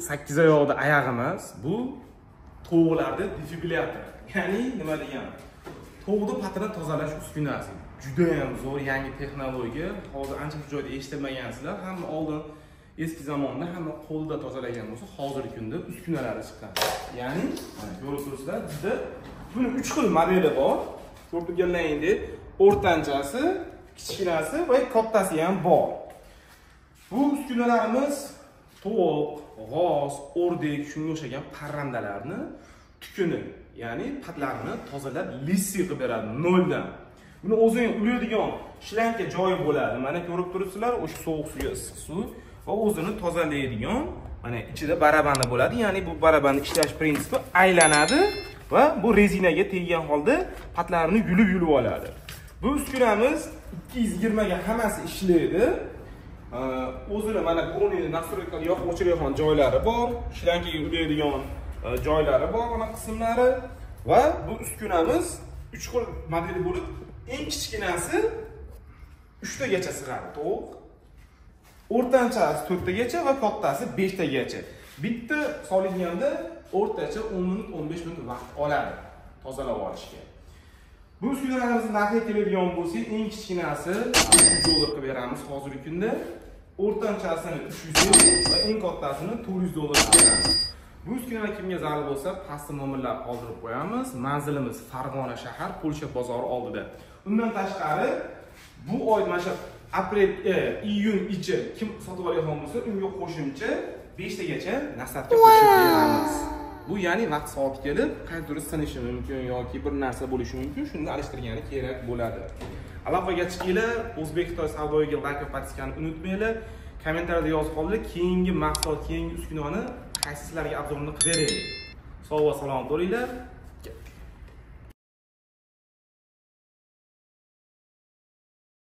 8 oyoqli oyoq emas, bu tovuqlarda defibrilyator. Ya'ni nima degani? Tovuqni patini tozalash uskunasi. Juda ham zo'r yangi texnologiya. Hozir ancha joyda eshitilmagansizlar. Hamma oldin eski zamonda hamma qo'lda tozalagan bo'lsa, hozirgi kunda uskunalari chiqqan. Ya'ni, mana ko'rib turibsizlar, bizda buni 3 xil modeli bor. Ko'rib turganlaringdek, o'rtanchasi, kichkinasi va kattasi ham bor. Bu uskunalarimiz tovuq, g'oz, o'rdek, shunga o'xshagan parrandalarni tukuni, ya'ni patlarini tozalab lissi qilib beradi noldan. Buni o'zing ulaydigan shlanka joyi bo'ladi. Mana ko'rib turibsizlar, o'sha sovuq suvga issiq suv va o'zini tozalaydigan, mana ichida barabanda bo'ladi. Ya'ni bu barabanda ishlash prinsipi aylanadi va bu rezinaga teggan holda patlarini yulib oladi. Bu uskunamiz 220 ga hammasi ishlaydi. O'zini mana ko'rinadi, nastroykalar yoqib o'chiradigan joylari bor, shlankaga ulaydigan joylari bor, mana qismlari va bu uskunamiz 3 xil modeli bo'lib, eng kichkinasi 3 tagacha sig'adi tovuq. O'rtanchasi 4 tagacha va kattasi 5 tagacha. Bitta solinganda o'rtacha 10 minut, 15 minut vaqt oladi tozalab olishga. Bu uskunalarimizni narxiga keladigan bo'lsak, eng kichkinasi $100 qilib beramiz hozirgi kunda. O'rtanchasini 300 va eng kattasini $400 qilib beramiz. Bu uskunalar kimga zarur bo'lsa, pastda nomerlar qoldirib qo'yamiz. Manzilimiz Farg'ona shahar, Polsha bozori oldida. Undan tashqari bu oy mana shu aprel, iyun ichi kim sotib oladigan bo'lsa, unga qo'shimcha 5 tagacha nasabga qo'shib beramiz. Bu ya'ni vaqt soati kelib, qayerdir sinishi mumkin yoki bir narsa bo'lishi mumkin, shunda alishtirgani kerak bo'ladi. Aloqaga chiqinglar, O'zbek-Xitoy savdoga like va podpiskani unutmanglar. Kommentariyada yozib qolinglar, keyingi mahsulot, keyingi uskunani qaysi sizlarga obzorini qilib beraylik. Sog' va salomat bo'linglar.